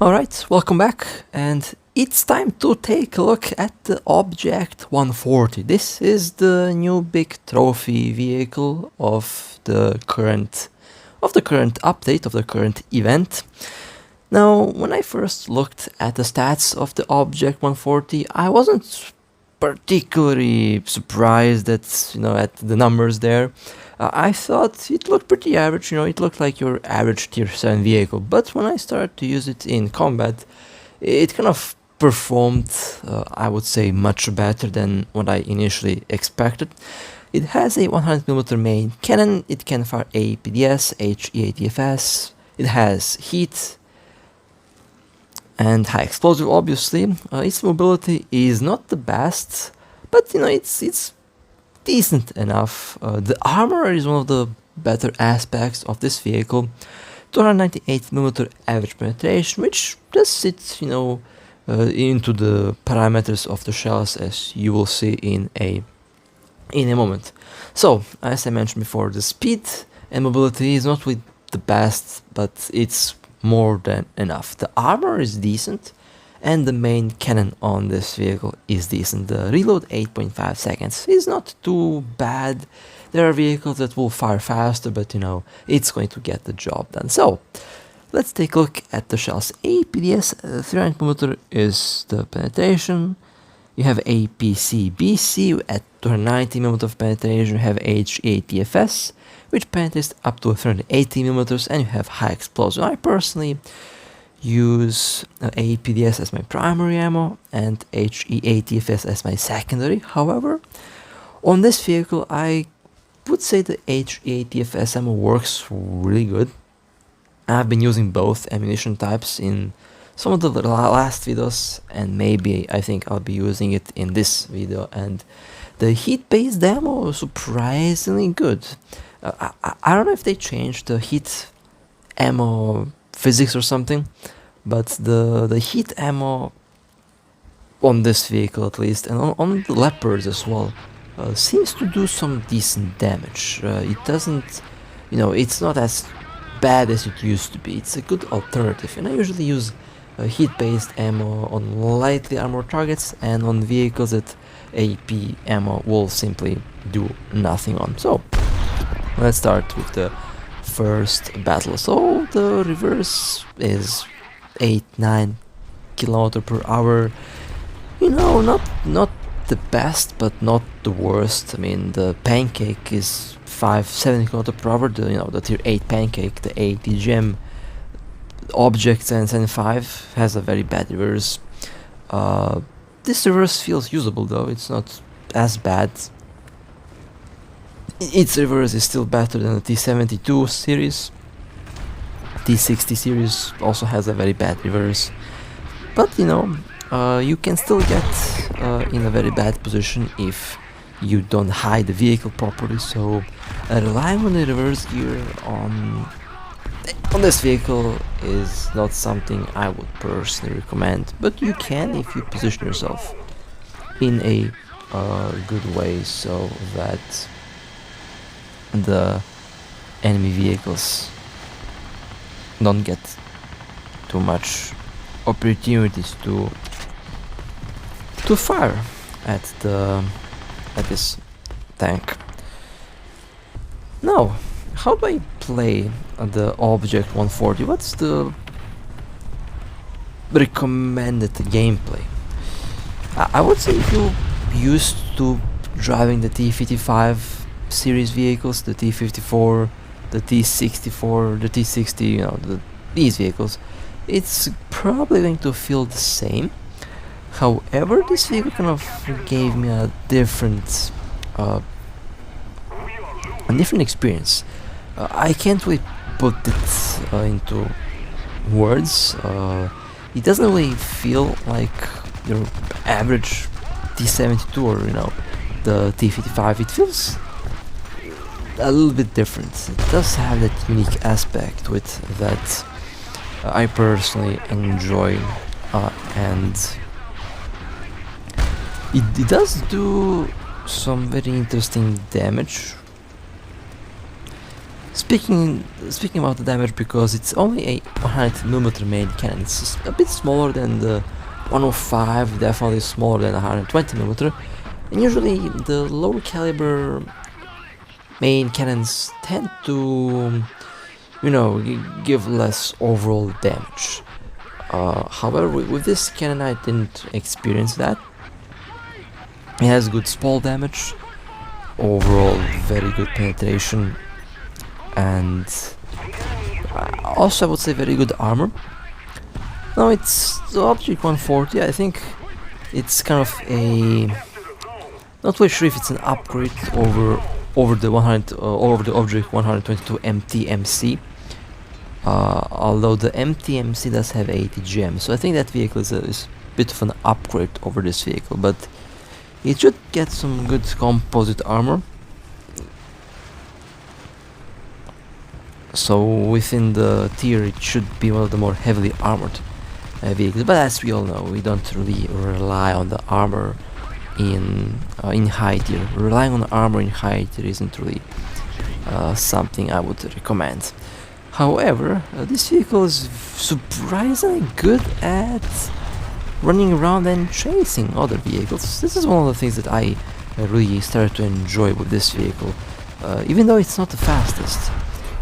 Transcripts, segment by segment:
Alright, welcome back, and it's time to take a look at the Object 140. This is the new big trophy vehicle of the current update, of the current event. Now, when I first looked at the stats of the Object 140, I wasn't particularly surprised at at the numbers there. I thought it looked pretty average, it looked like your average tier 7 vehicle, but when I started to use it in combat, it kind of performed, I would say, much better than what I initially expected. It has a 100mm main cannon, it can fire APDS, HEATFS, it has heat, and high explosive, obviously. Its mobility is not the best, but it's decent enough. The armor is one of the better aspects of this vehicle. 298mm average penetration, which does sit, into the parameters of the shells, as you will see in a moment. So, as I mentioned before, the speed and mobility is not with the best, but it's more than enough. The armor is decent, and the main cannon on this vehicle is decent. The reload 8.5 seconds is not too bad. There are vehicles that will fire faster, but it's going to get the job done. So let's take a look at the shells. APDS 300mm is the penetration. You have APC-BC at 290mm of penetration. You have HEATFS, which penetrates up to 380mm, and you have high explosive. I personally use APDS as my primary ammo and HEATFS as my secondary. However, on this vehicle I would say the HEATFS ammo works really good. I've been using both ammunition types in some of the last videos, and maybe I think I'll be using it in this video, and the heat-based ammo is surprisingly good. I don't know if they changed the heat ammo physics or something, but the heat ammo on this vehicle, at least, and on the Leopards as well, seems to do some decent damage. It doesn't, it's not as bad as it used to be. It's a good alternative, and I usually use heat-based ammo on lightly armored targets and on vehicles that AP ammo will simply do nothing on. So let's start with the first battle. So the reverse is 8-9 km per hour. Not the best, but not the worst. I mean, the Pancake is 5-7 km per hour. The tier 8 Pancake, the ATGM Object 775 has a very bad reverse. This reverse feels usable though. It's not as bad. Its reverse is still better than the T72 series. T60 series also has a very bad reverse, but you can still get in a very bad position if you don't hide the vehicle properly. So relying on the reverse gear on this vehicle is not something I would personally recommend, but you can if you position yourself in a good way so that the enemy vehicles don't get too much opportunities to fire at this tank. Now, how do I play the Object 140? What's the recommended gameplay? I would say if you're used to driving the T55 series vehicles, the T54, the T64, the T60, these vehicles, it's probably going to feel the same. However, this vehicle kind of gave me a different experience. I can't really put it into words. It doesn't really feel like your average T72 or the T55. It feels a little bit different. It does have that unique aspect to it that I personally enjoy, and it does do some very interesting damage. Speaking about the damage, because it's only a 100mm main cannon, it's just a bit smaller than the 105, definitely smaller than 120mm, and usually the lower caliber main cannons tend to, you know, give less overall damage. However, with this cannon I didn't experience that. It has good spall damage, overall very good penetration, and also I would say very good armor. Now it's the Object 140, I think it's kind of a... not really sure if it's an upgrade over the Object 122 MTMC. Although the MTMC does have 80 gems, so I think that vehicle is a bit of an upgrade over this vehicle, but it should get some good composite armor. So within the tier it should be one of the more heavily armored vehicles, but as we all know, we don't really rely on the armor in high tier. Relying on armor in high tier isn't really something I would recommend. However, this vehicle is surprisingly good at running around and chasing other vehicles. This is one of the things that I really started to enjoy with this vehicle. Even though it's not the fastest,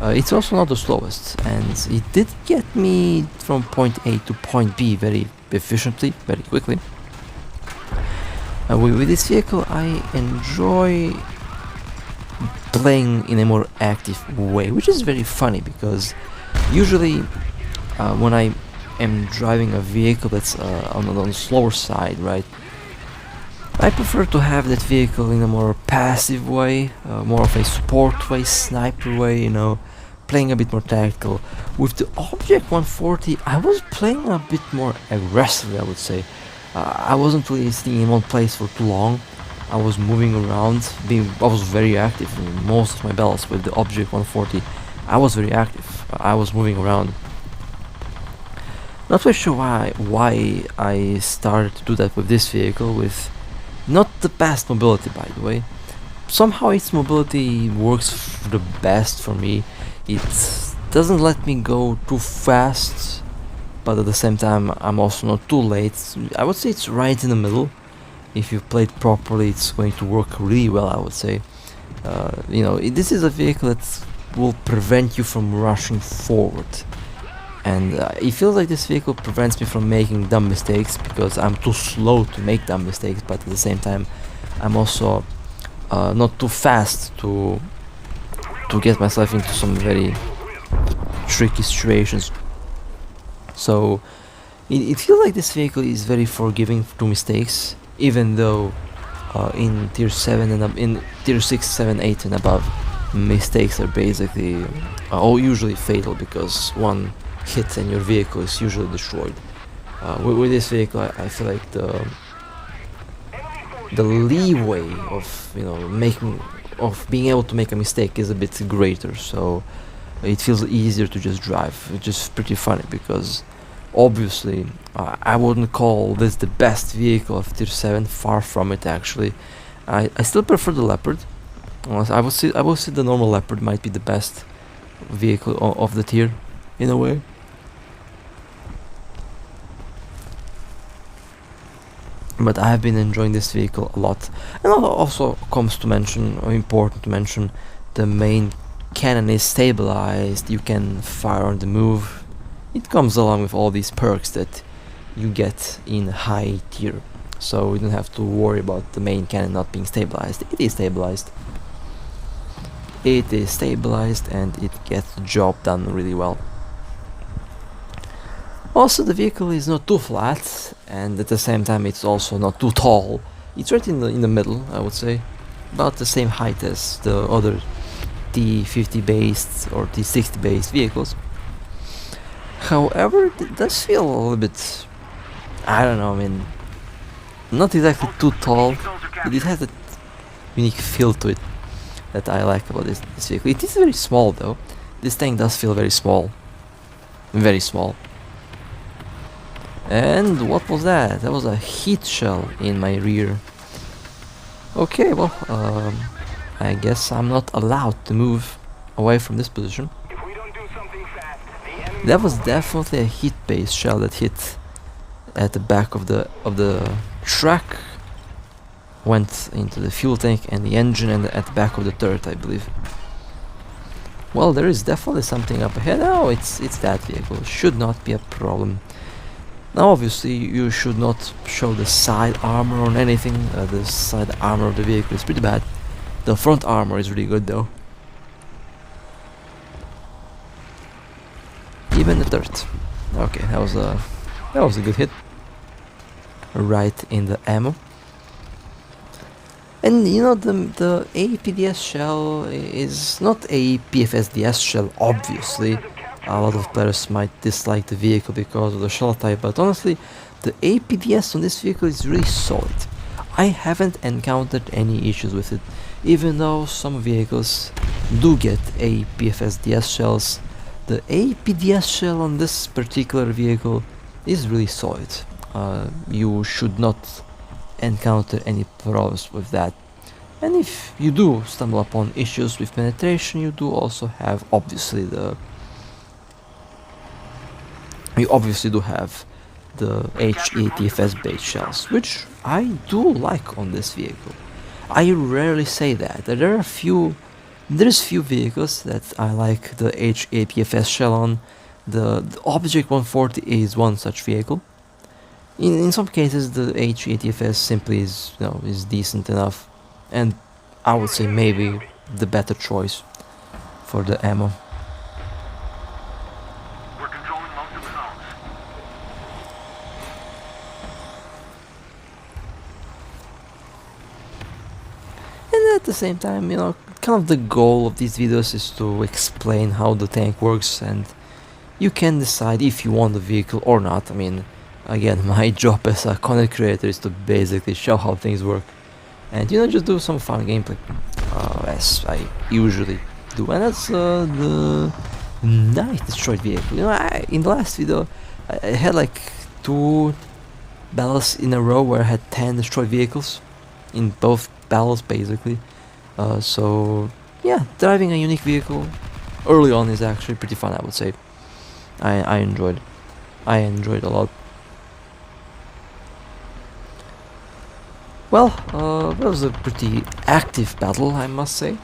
it's also not the slowest, and it did get me from point A to point B very efficiently, very quickly. With this vehicle I enjoy playing in a more active way, which is very funny, because usually when I am driving a vehicle that's on the slower side, right, I prefer to have that vehicle in a more passive way, more of a support way, sniper way, you know, playing a bit more tactical. With the Object 140 I was playing a bit more aggressively, I would say. I wasn't really staying in one place for too long. I was moving around, I was very active in most of my battles with the Object 140. I was very active, I was moving around. Not really sure why I started to do that with this vehicle, with not the best mobility, by the way. Somehow its mobility works the best for me. It doesn't let me go too fast, but at the same time I'm also not too late. I would say it's right in the middle. If you play it properly, it's going to work really well, I would say. You know, this is a vehicle that will prevent you from rushing forward. And it feels like this vehicle prevents me from making dumb mistakes, because I'm too slow to make dumb mistakes, but at the same time I'm also not too fast to get myself into some very tricky situations. So it feels like this vehicle is very forgiving to mistakes, even though in tier 7 and in tier 6, 7, 8 and above, mistakes are basically all usually fatal, because one hit and your vehicle is usually destroyed. With this vehicle I feel like the leeway of, you know, being able to make a mistake is a bit greater, so it feels easier to just drive, which is pretty funny, because obviously I wouldn't call this the best vehicle of tier 7, far from it actually. I still prefer the Leopard. I would say the normal Leopard might be the best vehicle of the tier, in a way. But I have been enjoying this vehicle a lot. And also comes to mention, or important to mention, the main cannon is stabilized, you can fire on the move. It comes along with all these perks that you get in high tier, so you don't have to worry about the main cannon not being stabilized. It is stabilized. It is stabilized and it gets the job done really well. Also, the vehicle is not too flat, and at the same time it's also not too tall. It's right in the middle, I would say, about the same height as the other T50 based or T60 based vehicles. However, it does feel a little bit, I don't know, I mean, not exactly too tall, but it has a unique feel to it that I like about this vehicle. It is very small though. This tank does feel very small. Very small. And what was that? That was a heat shell in my rear. Okay, well, I guess I'm not allowed to move. away from this position. That was definitely a hit-based shell that hit at the back of the track, went into the fuel tank and the engine, and at the back of the turret, I believe. Well, there is definitely something up ahead. Oh, it's that vehicle. Should not be a problem. Now, obviously, you should not show the side armor on anything. The side armor of the vehicle is pretty bad. The front armor is really good, though. Even the turret. Okay, that was a good hit. Right in the ammo. And you know, the APDS shell is not a PFSDS shell, obviously. A lot of players might dislike the vehicle because of the shell type, but honestly, the APDS on this vehicle is really solid. I haven't encountered any issues with it, even though some vehicles do get a PFSDS shells. The APDS shell on this particular vehicle is really solid. You should not encounter any problems with that. And if you do stumble upon issues with penetration, you do also have you obviously do have the HETFS based shells, which I do like on this vehicle. I rarely say that. There's few vehicles that I like the HAPFS shell on. The Object 140 is one such vehicle. In some cases, the HATFS simply is decent enough, and I would say maybe the better choice for the ammo. We're controlling most of the zones. And at the same time, you know, kind of the goal of these videos is to explain how the tank works, and you can decide if you want the vehicle or not. I mean, again, my job as a content creator is to basically show how things work, and you know, just do some fun gameplay, as I usually do. And that's the nice destroyed vehicle. You know, in the last video, I had like 2 battles in a row where I had 10 destroyed vehicles in both battles, basically. So yeah, driving a unique vehicle early on is actually pretty fun, I would say. I enjoyed a lot. Well, that was a pretty active battle, I must say.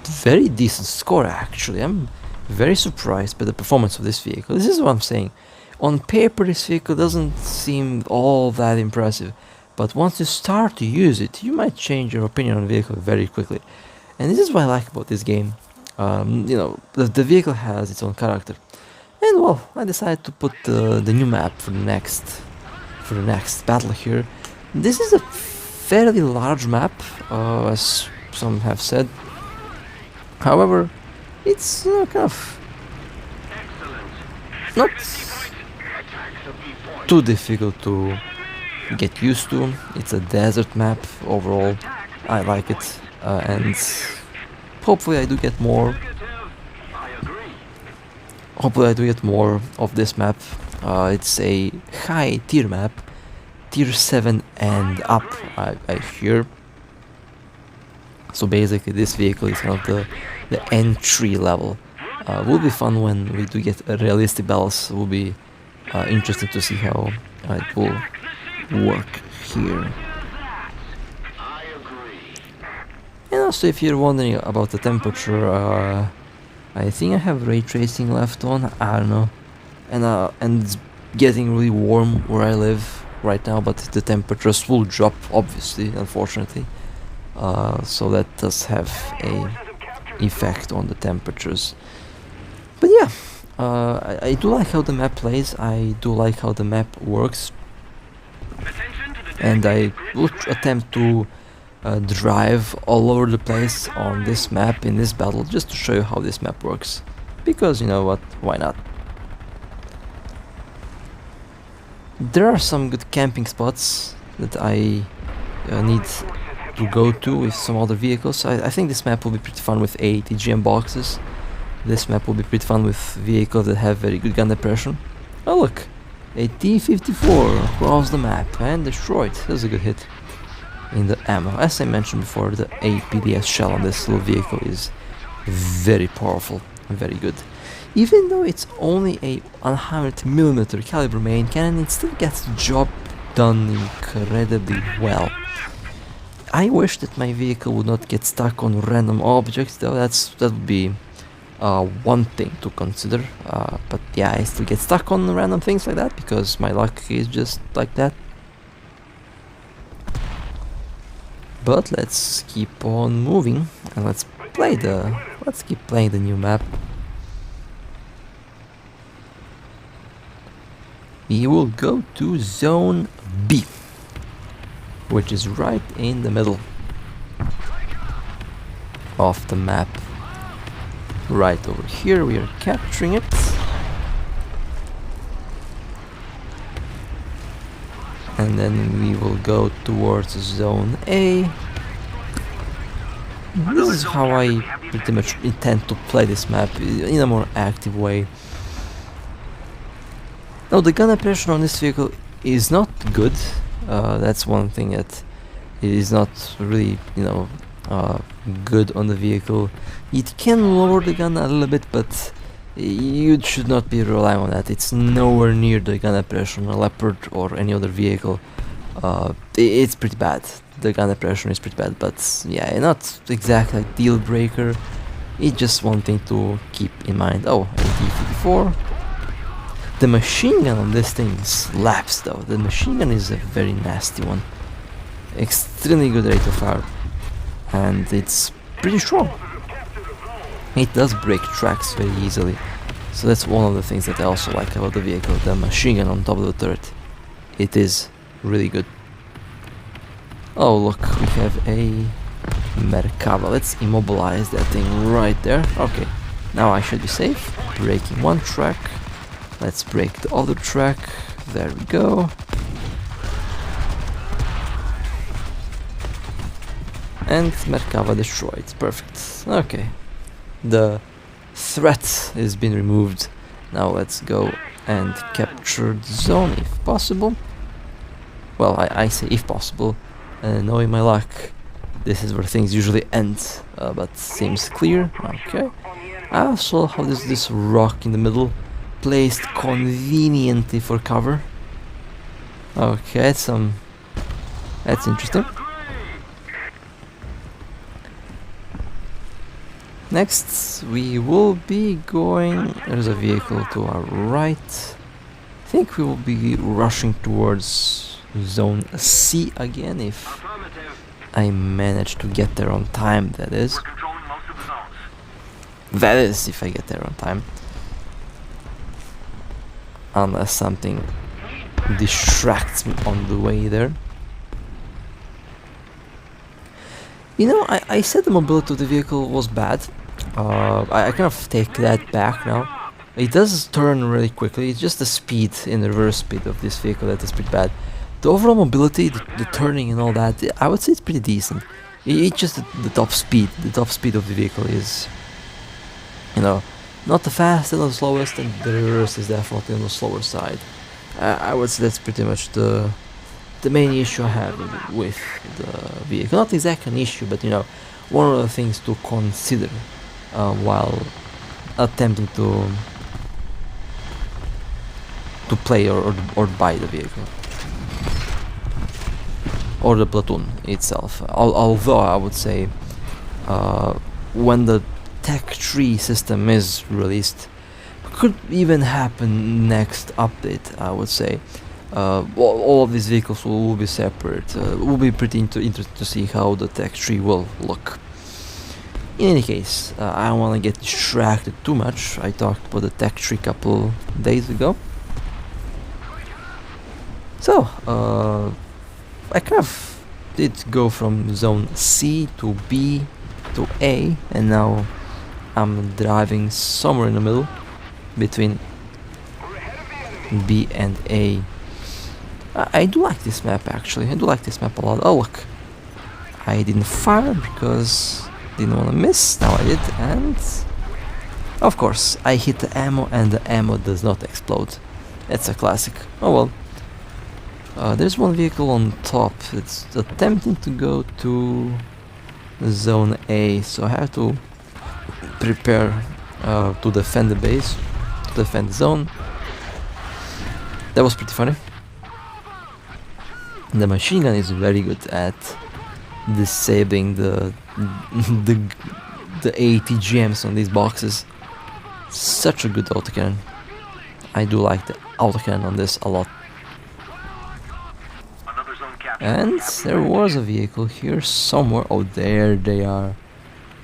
Very decent score, actually. I'm very surprised by the performance of this vehicle. This is what I'm saying. On paper, this vehicle doesn't seem all that impressive, but once you start to use it, you might change your opinion on the vehicle very quickly. And this is what I like about this game. You know, the vehicle has its own character. And well, I decided to put the new map for the next battle here. This is a fairly large map, as some have said. However, it's kind of not too difficult to get used to. It's a desert map overall. I like it, and hopefully I do get more. Hopefully I do get more of this map. It's a high tier map, tier 7 and up, I hear. So basically this vehicle is kind of the entry level. Will be fun when we do get realistic battles. Will be interesting to see how it will work here. And also, if you're wondering about the temperature, I think I have ray tracing left on. I don't know, and it's getting really warm where I live right now, but the temperatures will drop, obviously, unfortunately. So that does have a effect on the temperatures. But yeah, I do like how the map plays. I do like how the map works, and I would attempt to drive all over the place on this map in this battle, just to show you how this map works, because you know what, why not. There are some good camping spots that I need to go to with some other vehicles. I think this map will be pretty fun with ATGM boxes. This map will be pretty fun with vehicles that have very good gun depression. Oh look, a T-54 across the map and destroyed. That's a good hit in the ammo. As I mentioned before, the APDS shell on this little vehicle is very powerful, very good. Even though it's only a 100mm caliber main cannon, it still gets the job done incredibly well. I wish that my vehicle would not get stuck on random objects, though that would be one thing to consider. But yeah, I still get stuck on random things like that because my luck is just like that. But let's keep on moving and let's keep playing the new map. We will go to Zone B, which is right in the middle of the map. Right over here, we are capturing it. And then we will go towards Zone A. This is how I pretty much intend to play this map, in a more active way. Now, the gun oppression on this vehicle is not good. That's one thing that is not really, good on the vehicle. It can lower the gun a little bit, but you should not be relying on that. It's nowhere near the gun oppression on a Leopard or any other vehicle. It's pretty bad. The gun oppression is pretty bad, but yeah, not exactly a deal breaker. It's just one thing to keep in mind. Oh, AT-54. The machine gun on this thing slaps though. The machine gun is a very nasty one. Extremely good rate of fire. And it's pretty strong. It does break tracks very easily. So that's one of the things that I also like about the vehicle. The machine gun on top of the turret. It is really good. Oh look, we have a Merkava. Let's immobilize that thing right there. Okay, now I should be safe. Breaking one track. Let's break the other track. There we go. And Merkava destroyed. Perfect. Okay. The threat has been removed. Now let's go and capture the zone if possible. Well, I say if possible. Knowing my luck, this is where things usually end. But seems clear. Okay. I also have this rock in the middle, placed conveniently for cover. Okay, that's interesting. Next, we will be going. There's a vehicle to our right. I think we will be rushing towards Zone C again if I manage to get there on time. That is. We're controlling most of the zones. That is, if I get there on time. Unless something distracts me on the way there. You know, I said the mobility of the vehicle was bad. I kind of take that back now. It does turn really quickly. It's just the speed in the reverse speed of this vehicle that is pretty bad. The overall mobility, the turning and all that, I would say it's pretty decent. It's just the top speed. The top speed of the vehicle is, not the fastest and the slowest, and the reverse is definitely on the slower side. I would say that's pretty much the main issue I have with the vehicle. Not exactly an issue, but one of the things to consider while attempting to play or buy the vehicle or the platoon itself. Although I would say when the Tech Tree system is released, could even happen next update, I would say. All of these vehicles will be separate. It will be pretty interesting to see how the tech tree will look. In any case, I don't want to get distracted too much. I talked about the tech tree a couple days ago. So, I kind of did go from Zone C to B to A, and now I'm driving somewhere in the middle between B and A. I do like this map actually. I do like this map a lot. Oh look, I didn't fire because didn't want to miss. Now I did, and of course I hit the ammo and the ammo does not explode. It's a classic. Oh well. There's one vehicle on top. It's attempting to go to Zone A, so I have to prepare to defend the base, to defend the zone. That was pretty funny. The machine gun is very good at disabling the the ATGMs on these boxes. Such a good autocannon. I do like the autocannon on this a lot. Another zone captured. And there was a vehicle here somewhere. Oh, there they are.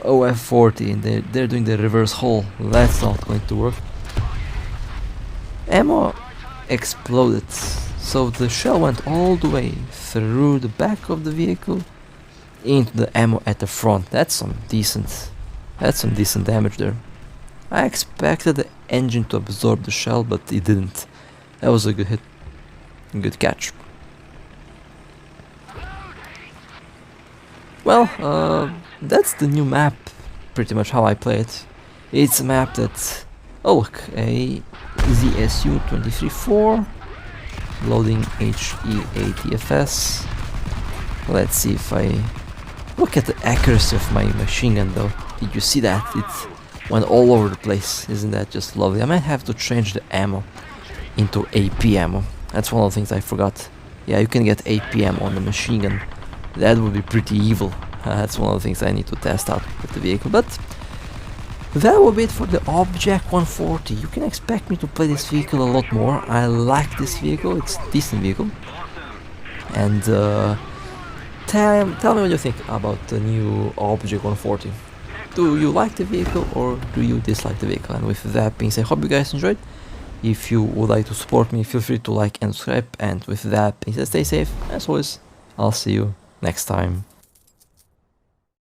OF-40, and they're doing the reverse hull. That's not going to work. Ammo exploded, so the shell went all the way through the back of the vehicle into the ammo at the front. That's some decent damage there. I expected the engine to absorb the shell, but it didn't. That was a good hit, a good catch. Well, that's the new map, pretty much how I play it. It's a map that, oh look, a ZSU 23-4, loading HE-ATFS. Let's see if I look at the accuracy of my machine gun though. Did you see that? It went all over the place. Isn't that just lovely? I might have to change the ammo into AP ammo. That's one of the things I forgot. Yeah, you can get AP ammo on the machine gun. That would be pretty evil. That's one of the things I need to test out with the vehicle. But that will be it for the Object 140. You can expect me to play this vehicle a lot more. I like this vehicle. It's a decent vehicle. And tell me what you think about the new Object 140. Do you like the vehicle or do you dislike the vehicle? And with that being said, I hope you guys enjoyed. If you would like to support me, feel free to like and subscribe. And with that being said, stay safe. As always, I'll see you next time.